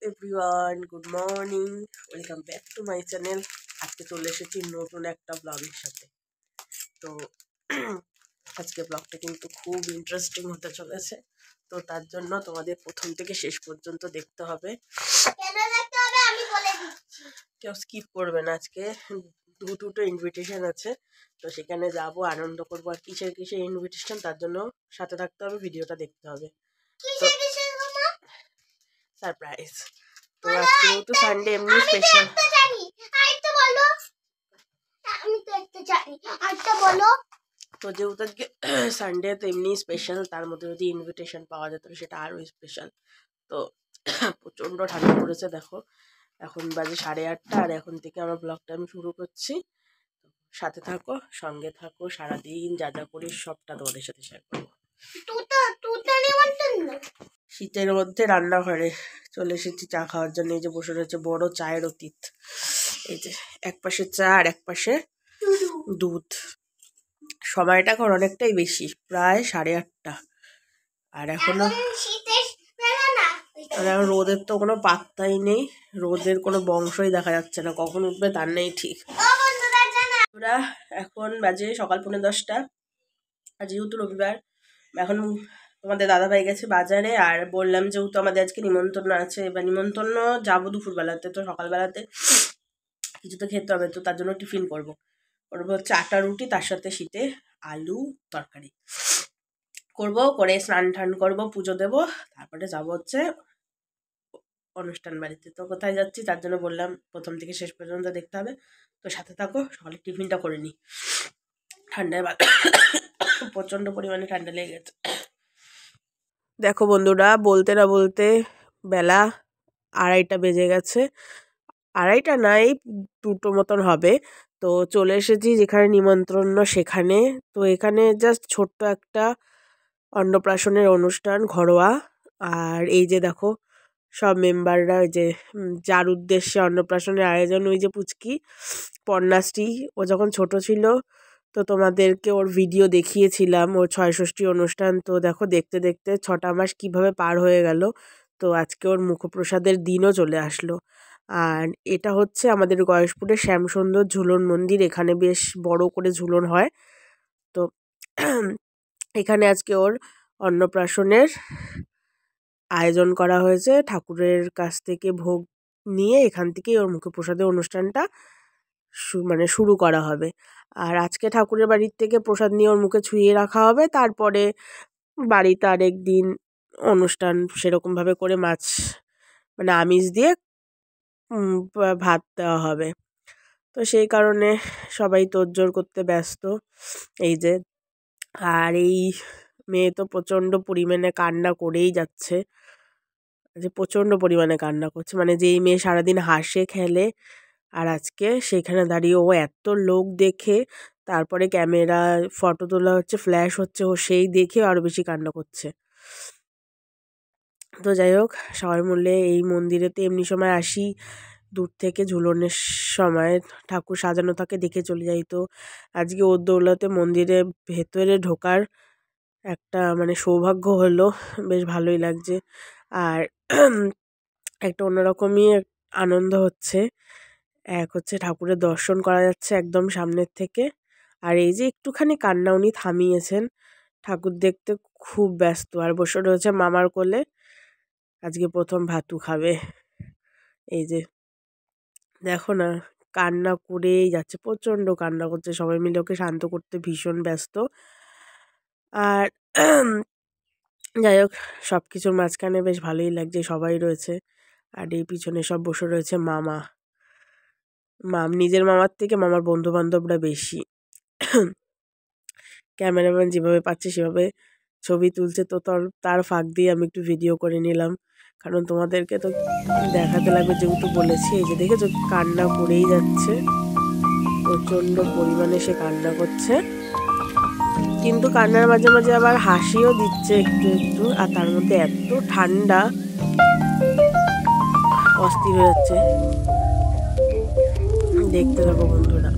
Everyone, good morning, welcome back to my channel. আজকে চলে এসেছি নতুন একটা ব্লগের সাথে। তো আজকে ব্লগটা কিন্তু খুব ইন্টারেস্টিং হতে চলেছে, তো তার জন্য তোমাদের প্রথম থেকে শেষ পর্যন্ত দেখতে হবে। কেউ স্কিপ করবে না। আজকে দুটো ইনভিটেশন আছে, তো সেখানে যাব, আনন্দ করবো। আর কিসের কিসের ইনভিটেশন তার জন্য সাথে থাকতে হবে, ভিডিওটা দেখতে হবে। সারপ্রাইজ। তো আজকে তো সানডে, এমনি স্পেশাল। তো যেহেতু আজকে সানডে, তো এমনি স্পেশাল, তার মধ্যে যদি ইনভিটেশন পাওয়া যেত সেটা আরও স্পেশাল। তো প্রচণ্ড ঠান্ডা পড়েছে, দেখো এখন বাজে 8:30, আর এখন থেকে আমার ব্লগটা আমি শুরু করছি। সাথে থাকো, সঙ্গে থাকো, সারাদিন যা যা করি সবটা তোমাদের সাথে শেয়ার করবো। শীতের মধ্যে রান্নাঘরে চলে এসেছি চা খাওয়ার জন্য। এই যে বসে রয়েছে বড় চায়ের অতীত। এই যে এক পাশে চা আর এক পাশে দুধ। সময়টা এখন অনেকটাই বেশি, প্রায় 8:30, আর এখনো রোদের তো কোনো পাত্তাই নেই। রোদের কোনো বংশই দেখা যাচ্ছে না, কখন উঠবে তার নেই ঠিক। ওরা এখন বাজে সকাল 10:45, আর যেহেতু রবিবার, এখন তোমাদের দাদাভাই গেছে বাজারে। আর বললাম যেহেতু আমাদের আজকে নিমন্ত্রণ আছে, এবার নিমন্ত্রণ যাবো দুপুরবেলাতে, তো সকালবেলাতে কিছু তো খেতে হবে, তো তার জন্য টিফিন করবো হচ্ছে আটা রুটি, তার সাথে শীতে আলু তরকারি করবো। করে স্নান টান করবো, পুজো দেবো, তারপরে যাবো হচ্ছে অনুষ্ঠান বাড়িতে। তো কোথায় যাচ্ছি তার জন্য বললাম প্রথম থেকে শেষ পর্যন্ত দেখতে হবে। তো সাথে থাকো, সকালে টিফিনটা করে নিই। ঠান্ডায় প্রচণ্ড পরিমাণে ঠান্ডা লেগে গেছে। দেখো বন্ধুরা, বলতে না বলতে বেলা 2:30 বেজে গেছে। 2:30 না, এই 2টো মতন হবে। তো চলে এসেছি যেখানে নিমন্ত্রণ সেখানে। তো এখানে জাস্ট ছোট্ট একটা অন্নপ্রাশনের অনুষ্ঠান, ঘরোয়া। আর এই যে দেখো সব মেম্বাররা, ওই যে যার উদ্দেশ্যে অন্নপ্রাশনের আয়োজন, ওই যে পুচকি পর্ণাশ্রী, ও যখন ছোট ছিল তো তোমাদেরকে ওর ভিডিও দেখিয়েছিলাম, ওর ৬ষষ্ঠী অনুষ্ঠান। তো দেখো দেখতে দেখতে 6টা মাস কিভাবে পার হয়ে গেল। তো আজকে ওর মুখপ্রসাদের দিনও চলে আসলো। আর এটা হচ্ছে আমাদের গয়েশপুরের শ্যামসুন্দর ঝুলন মন্দির। এখানে বেশ বড় করে ঝুলন হয়। তো এখানে আজকে ওর অন্নপ্রাশনের আয়োজন করা হয়েছে। ঠাকুরের কাছ থেকে ভোগ নিয়ে এখান থেকেই ওর মুখপ্রসাদের অনুষ্ঠানটা মানে শুরু করা হবে। আর আজকে ঠাকুরের বাড়ির থেকে প্রসাদ নিয়ে ওর মুখে ছুঁয়ে রাখা হবে, তারপরে বাড়িতে আরেক দিন অনুষ্ঠান সেরকমভাবে করে মাছ মানে আমিষ দিয়ে ভাত দেওয়া হবে। তো সেই কারণে সবাই তোড়জোড় করতে ব্যস্ত। এই যে, আর এই মেয়ে তো প্রচণ্ড পরিমাণে কান্না করেই যাচ্ছে, যে প্রচণ্ড পরিমাণে কান্না করছে। মানে যেই মেয়ে সারাদিন হাসে খেলে, আর আজকে সেখানে দাঁড়িয়ে ও এত লোক দেখে, তারপরে ক্যামেরা ফটো তোলা হচ্ছে, ফ্ল্যাশ হচ্ছে, ও সেই দেখে আরও বেশি কান্না করছে। তো যাই হোক, সবাই মিলে এই মন্দিরেতে এমনি সময় আসি দূর থেকে, ঝুলনের সময় ঠাকুর সাজানো থাকে দেখে চলে যাই। তো আজকে ওর দৌলতে মন্দিরে ভেতরে ঢোকার একটা মানে সৌভাগ্য হলো, বেশ ভালোই লাগছে। আর একটা অন্যরকমই আনন্দ হচ্ছে। এক হচ্ছে ঠাকুরের দর্শন করা যাচ্ছে একদম সামনের থেকে, আর এই যে একটুখানি কান্না উনি থামিয়েছেন, ঠাকুর দেখতে খুব ব্যস্ত। আর বসে রয়েছে মামার কোলে, আজকে প্রথম ভাতু খাবে। এই যে দেখো না, কান্না করেই যাচ্ছে, প্রচণ্ড কান্না করছে। সবাই মিলে ওকে শান্ত করতে ভীষণ ব্যস্ত। আর যাই হোক, সব কিছুর মাঝখানে বেশ ভালোই লাগছে, সবাই রয়েছে। আর এই পিছনে সব বসে রয়েছে মামা, নিজের মামার থেকে মামার বন্ধু বান্ধবরা বেশি। ক্যামেরাম্যান যেভাবে পাচ্ছে সেভাবে ছবি তুলছে, তো তার ফাঁক দিয়ে আমি একটু ভিডিও করে নিলাম, কারণ তোমাদেরকে তো দেখাতে লাগবে যেহেতু বলেছি। এই যে দেখেছো, কান্না করেই যাচ্ছে, প্রচণ্ড পরিমাণে সে কান্না করছে। কিন্তু কান্নার মাঝে মাঝে আবার হাসিও দিচ্ছে একটু একটু, আর তার মধ্যে এত ঠান্ডা, অস্থির হয়ে যাচ্ছে। দেখতে থাকো বন্ধুরা।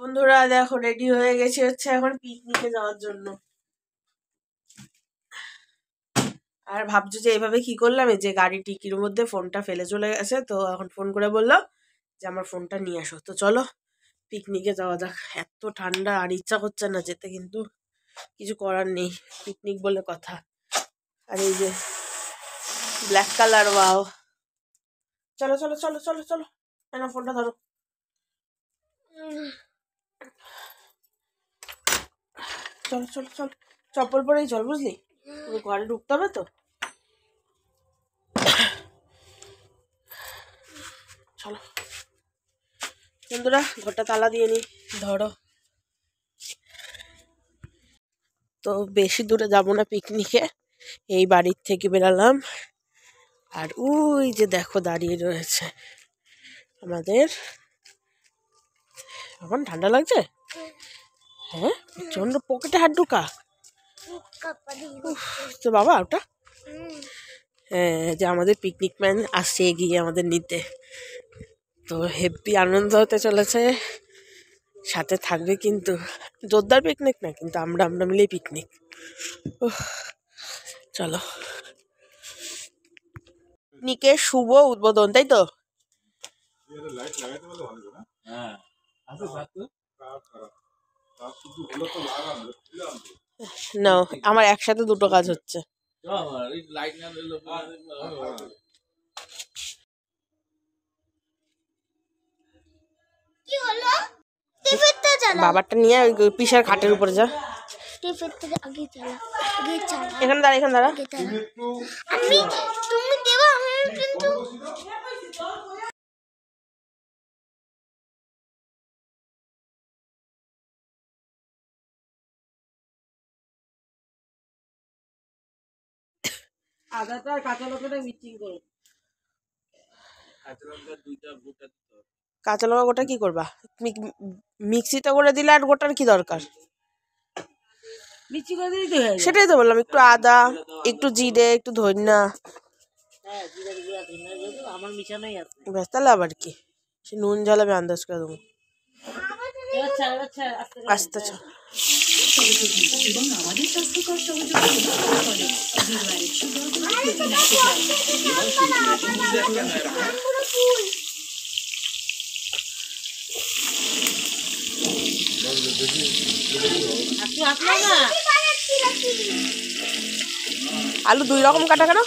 বন্ধুরা দেখো রেডি হয়ে গেছে হচ্ছে এখন পিকনিকে যাওয়ার জন্য। আর ভাবছো যে এইভাবে কি করলাম, এই যে গাড়ি টিকির মধ্যে ফোনটা ফেলে চলে গেছে, তো এখন ফোন করে বললো যে আমার ফোনটা নিয়ে আসো। তো চলো পিকনিকে যাওয়া যাক। এত ঠান্ডা আর ইচ্ছা করছে না যেতে, কিন্তু কিছু করার নেই, পিকনিক বলে কথা। আর এই যে ব্ল্যাক কালার, ওয়াও। চলো চলো চলো চলো চলো, না ফোনটা ধরো। চলো চলো চলো, চপ্পল পরেই চল, বুঝলি, ঘরে ঢুকতে হবে তো। চলো বন্ধুরা, ঘরটা তালা দিয়ে নি, ধরো। তো বেশি দূরে যাব না পিকনিকে, এই বাড়ির থেকে বেরালাম। আর ওই যে দেখো দাঁড়িয়ে রয়েছে আমাদের, এখন ঠান্ডা লাগছে। হ্যাঁ, প্রচন্ড, পকেটে হাত ঢুকা তো বাবা ওটা। হ্যাঁ, যে আমাদের পিকনিক ম্যান আসছে এগিয়ে আমাদের নিতে, তো হেব্বি আনন্দ হতে চলেছে। সাথে থাকবে কিন্তু জোরদার পিকনিক না, কিন্তু আমরা মিলেই পিকনিক। চলো, পিকনিকের শুভ উদ্বোধন, তাই তো? না, আমার একসাথে দুটো কাজ হচ্ছে। বাবারটা নিয়ে পিসার খাটের উপরে যা। এখানে দাঁড়া, এখানে দাঁড়া। আদাটা আর কাঁচা লঙ্কাটা মিক্সিং করো। কাঁচা লঙ্কা গোটা কি করবা? মিক্সিতে করে দিলে আর গোটার কি দরকার? মিক্সি করে দিলেই তো হয়। সেটাই তো বললাম, একটু আদা, একটু জিরে, একটু ধনিয়া। আমার মিশানোই আছে। ব্যাস, তাহলে আবার কি? সে নুন ঝাল আমি আন্দাজ করে দেবো। আস্তে চল। আলু দুই রকম কাটা কেন?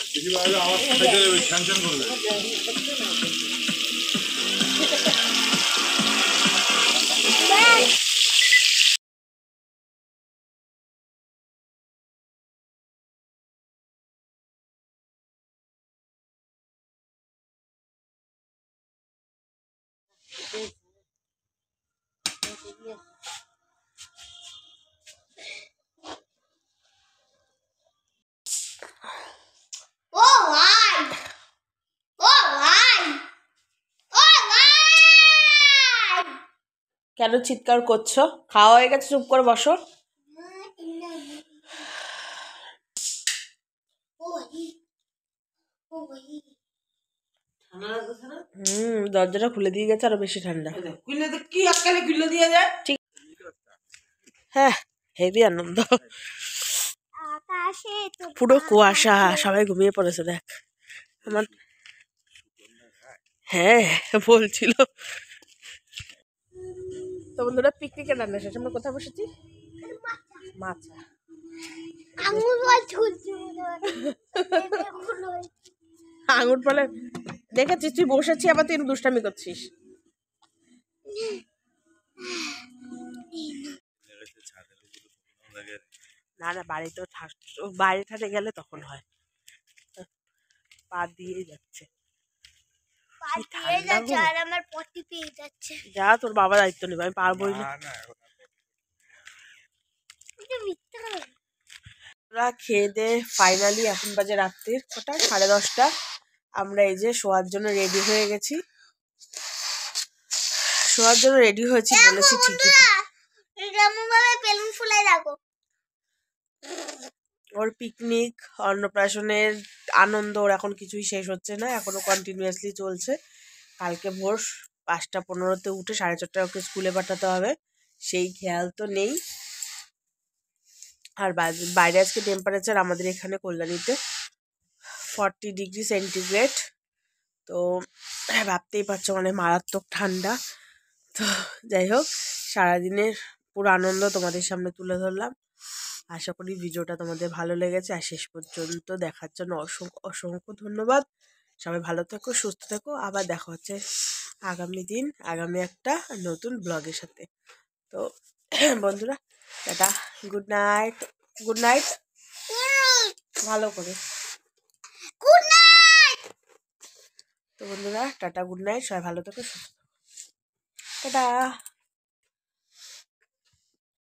কেন চিৎকার করছো? খাওয়া হয়ে গেছে, চুপ করে বসো। দরজাটা খুলে দিয়ে গেছে, আরো বেশি ঠান্ডা। কি আজকালে খুলে দিয়ে যায়। ঠিক, হ্যাঁ, হেভি আনন্দ। পুরো কুয়াশা, সবাই ঘুমিয়ে পড়েছে দেখ আমার। হ্যাঁ, বলছিল তো। বন্ধুরা, পিকনিকের রান্না শেষ। আমরা কোথায় বসেছি? মাছা আঙুর ফলে দেখেছিস তুই বসেছি, আবার তুই দুষ্টামি করছিস। না না, বাড়িতেও বাইরে ঠাটে গেলে তখন হয়। পা দিয়ে যাচ্ছে, যা তোর বাবা দায়িত্ব নেবে, আমি পারবোই না। খেয়ে দে ফাইনালি এখন বাজে রাত্রির কটা, 10:30। আমরা এই যে শোয়ার জন্য রেডি হয়ে গেছি। শোয়ার জন্য রেডি হয়েছি বলেছি ঠিকই। ওর পিকনিক, অন্নপ্রাশনের আনন্দ ওর এখন কিছুই শেষ হচ্ছে না, এখনো কন্টিনিউয়াসলি চলছে। কালকে ভোর 5:15 উঠে 4:30 ওকে স্কুলে পাঠাতে হবে, সেই খেয়াল তো নেই। আর বাইরে আজকে টেম্পারেচার আমাদের এখানে কল্যাণীতে 40 ডিগ্রি সেন্টিগ্রেড। তো ভাবতেই পারছো, মানে মারাত্মক ঠান্ডা। তো যাই হোক, সারাদিনের পুরো আনন্দ তোমাদের সামনে তুলে ধরলাম। আশা করি ভিডিওটা তোমাদের ভালো লেগেছে, আর শেষ পর্যন্ত দেখার জন্য অসংখ্য অসংখ্য ধন্যবাদ। সবাই ভালো থেকো, সুস্থ থেকো। আবার দেখা হচ্ছে আগামী দিন, আগামী একটা নতুন ব্লগের সাথে। তো বন্ধুরা, tata, good night. Good night ভালো করে। Good night. তো বন্ধুরা, টাটা, গুড নাইট। সবাই ভালো থেকো, সুস্থ থেকো। টাটা।